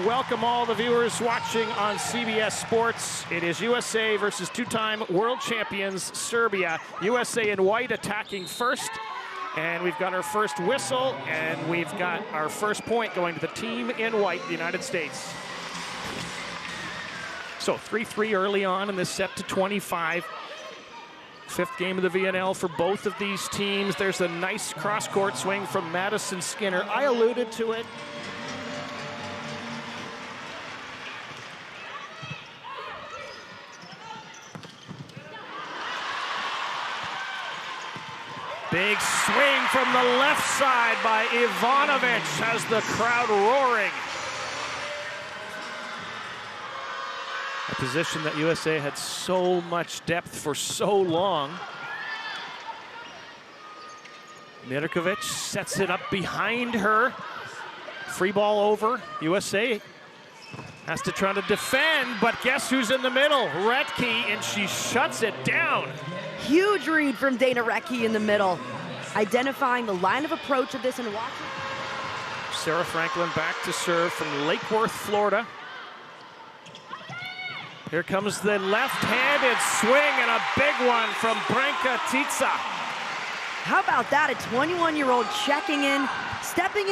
welcome all the viewers watching on CBS Sports. It is USA versus two-time world champions Serbia. USA in white attacking first. And we've got our first whistle, and we've got our first point going to the team in white, the United States. So 3-3 early on in this set to 25. Fifth game of the VNL for both of these teams. There's a nice cross-court swing from Madison Skinner. I alluded to it. Big swing from the left side by Ivanovic, has the crowd roaring. A position that USA had so much depth for so long. Mirkovic sets it up behind her. Free ball over. USA has to try to defend, but guess who's in the middle? Retke, and she shuts it down. Huge read from Dana Retke in the middle, identifying the line of approach of this and watching. Sarah Franklin back to serve from Lake Worth, Florida. Here comes the left-handed swing and a big one from Branka Tica. How about that? A 21-year-old checking in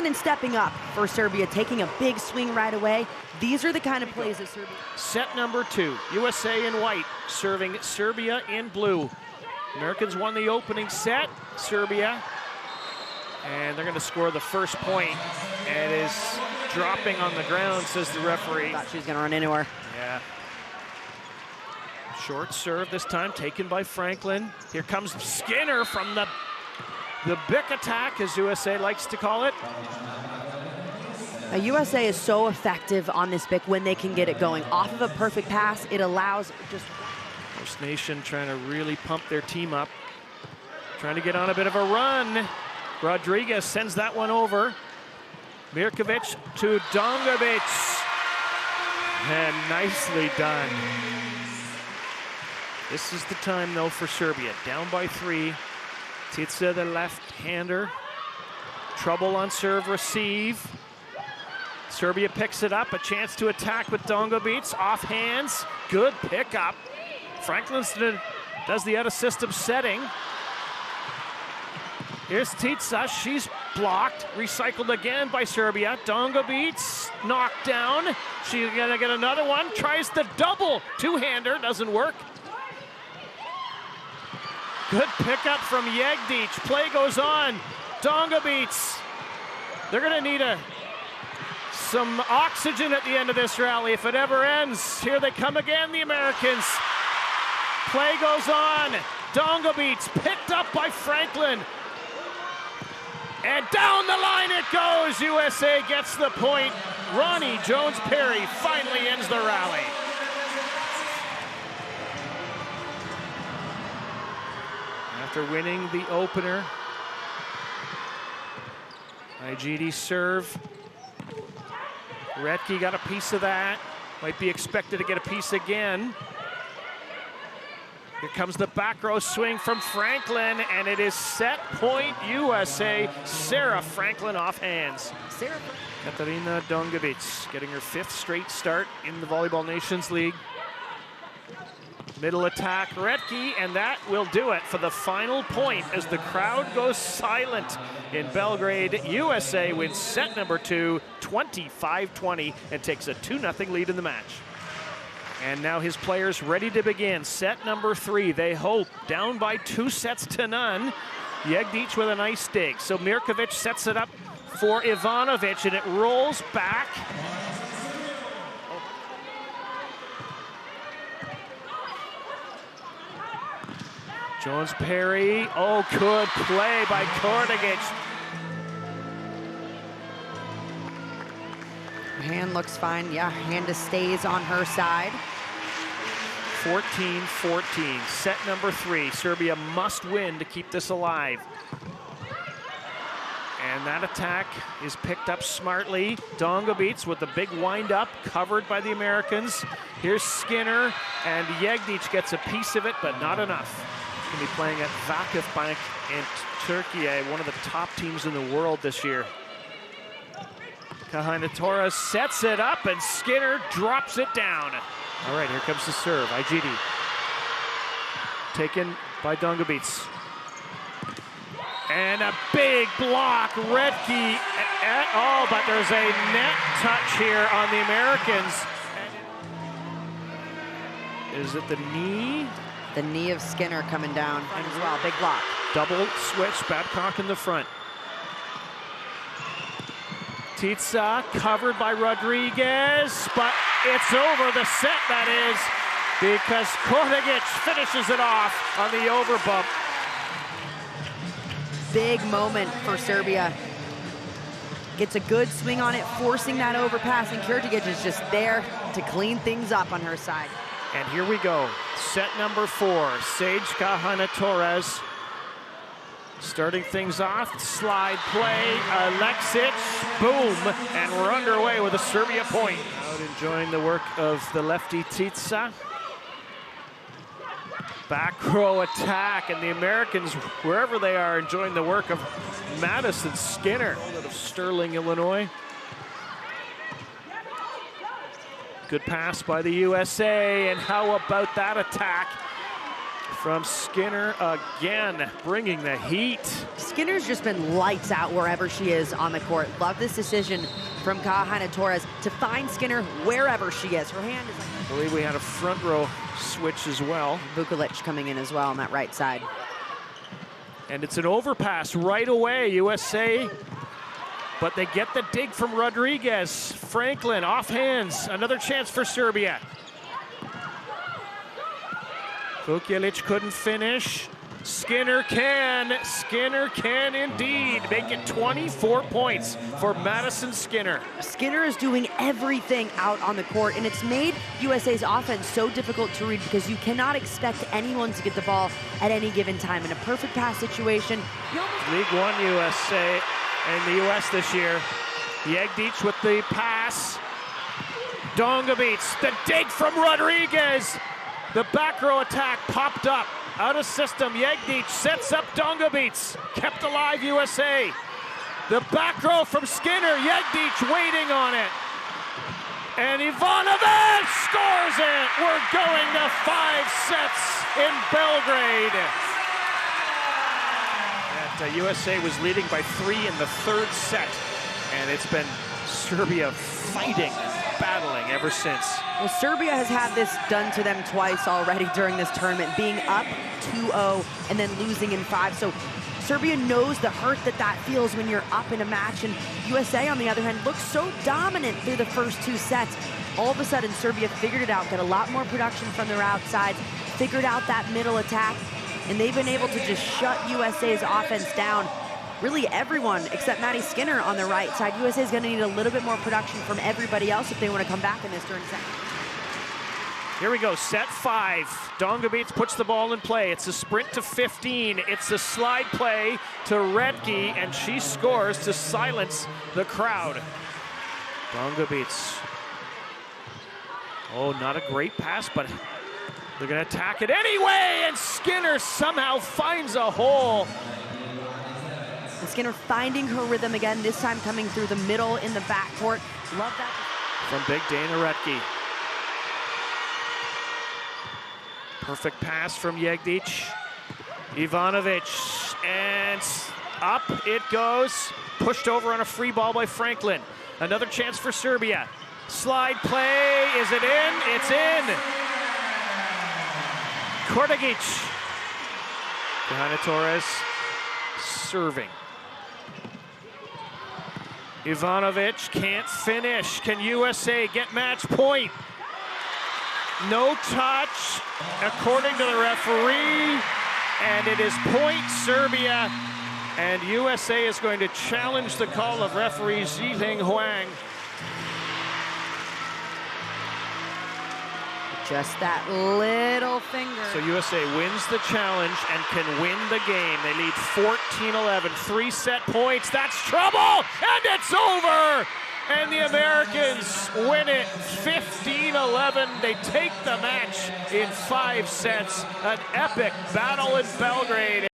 and stepping up for Serbia, taking a big swing right away. These are the kind of plays that Serbia. Set number 2, USA in white, serving Serbia in blue. Americans won the opening set, Serbia, and they're going to score the first point. And it is dropping on the ground, says the referee. Thought she was going to run anywhere. Yeah. Short serve this time, taken by Franklin. Here comes Skinner from the Bic attack, as USA likes to call it. USA is so effective on this Bic when they can get it going. Off of a perfect pass, it allows just... Host Nation trying to really pump their team up. Trying to get on a bit of a run. Rodriguez sends that one over. Mirkovic to Dongovic. And nicely done. This is the time, though, for Serbia. Down by 3. Tica, the left-hander. Trouble on serve, receive. Serbia picks it up. A chance to attack with Dongovic. Off hands. Good pickup. Franklin does the out-of-system setting. Here's Tica. She's blocked. Recycled again by Serbia. Dongovic knocked down. She's going to get another one. Tries the double two-hander. Doesn't work. Good pickup from Jegdic. Play goes on. Dongovic. They're going to need some oxygen at the end of this rally if it ever ends. Here they come again, the Americans. Play goes on. Dongovic picked up by Franklin. And down the line it goes. USA gets the point. Ronnie Jones-Perry finally ends the rally. After winning the opener, IGD serve. Retke got a piece of that. Might be expected to get a piece again. Here comes the back row swing from Franklin, and it is set point USA. Sarah Franklin off hands. Katarina Dongovic getting her 5th straight start in the Volleyball Nations League. Middle attack, Retke, and that will do it for the final point as the crowd goes silent in Belgrade. USA wins set number 2, 25-20, and takes a 2-0 lead in the match. And now his players ready to begin. Set number 3, they hope, down by 2-0. Jegdic with a nice dig. So Mirkovic sets it up for Ivanovic, and it rolls back. Jones-Perry, oh, good play by Kordagic. Hand looks fine, yeah, hand stays on her side. 14-14, set number 3. Serbia must win to keep this alive. And that attack is picked up smartly. Dongovic with the big wind-up, covered by the Americans. Here's Skinner, and Jegdic gets a piece of it, but not enough. Going to be playing at Vakıfbank in Turkey, one of the top teams in the world this year. Kahina-Torres sets it up and Skinner drops it down. All right, here comes the serve. IGD. Taken by Dongovic. And a big block. Redke. Oh, but there's a net touch here on the Americans. Is it the knee? The knee of Skinner coming down as well. Big block. Double switch. Babcock in the front. Titsa covered by Rodriguez, but it's over the set, that is, because Kortegic finishes it off on the overbump. Big moment for Serbia. Gets a good swing on it, forcing that overpass, and Kortegic is just there to clean things up on her side. And here we go. Set number 4. Sage Kahina-Torres starting things off. Slide play. Alexic. Boom. And we're underway with a Serbia point. Out enjoying the work of the lefty Titsa. Back row attack. And the Americans, wherever they are, enjoying the work of Madison Skinner out of Sterling, Illinois. Good pass by the USA, and how about that attack from Skinner again, bringing the heat. Skinner's just been lights out wherever she is on the court. Love this decision from Kahina-Torres to find Skinner wherever she is. Her hand is like... I believe we had a front row switch as well. Vukulic coming in as well on that right side. And it's an overpass right away, USA. But they get the dig from Rodriguez. Franklin off hands. Another chance for Serbia. Vukulic couldn't finish. Skinner can. Skinner can indeed make it 24 points for Madison Skinner. Skinner is doing everything out on the court, and it's made USA's offense so difficult to read because you cannot expect anyone to get the ball at any given time. In a perfect pass situation, League One USA and the US this year. Jegdic with the pass. Dongovic, the dig from Rodriguez. The back row attack popped up. Out of system, Jegdic sets up Dongovic. Kept alive USA. The back row from Skinner, Jegdic waiting on it. And Ivanovic scores it. We're going to 5 sets in Belgrade. USA was leading by 3 in the 3rd set. And it's been Serbia fighting, battling ever since. Well, Serbia has had this done to them twice already during this tournament, being up 2-0 and then losing in 5. So Serbia knows the hurt that feels when you're up in a match. And USA, on the other hand, looks so dominant through the first 2 sets. All of a sudden, Serbia figured it out, got a lot more production from their outside, figured out that middle attack, and they've been able to just shut USA's offense down. Really everyone except Maddie Skinner on the right side. USA is going to need a little bit more production from everybody else if they want to come back in this during set. Here we go, set 5. Dongovic puts the ball in play. It's a sprint to 15. It's a slide play to Redke, and she scores to silence the crowd. Dongovic. Oh, not a great pass, but they're going to attack it anyway, and Skinner somehow finds a hole. And Skinner finding her rhythm again, this time coming through the middle in the backcourt. Love that. From Big Dana Redke. Perfect pass from Jegdic. Ivanovic, and up it goes. Pushed over on a free ball by Franklin. Another chance for Serbia. Slide play, is it in? It's in. Kortegic. Kahina-Torres serving. Ivanovic can't finish. Can USA get match point? No touch, according to the referee, and it is point Serbia, and USA is going to challenge the call of referee Zhiheng Huang. Just that little finger. So USA wins the challenge and can win the game. They lead 14-11, 3 set points. That's trouble, and it's over. And the Americans win it 15-11. They take the match in 5 sets. An epic battle in Belgrade.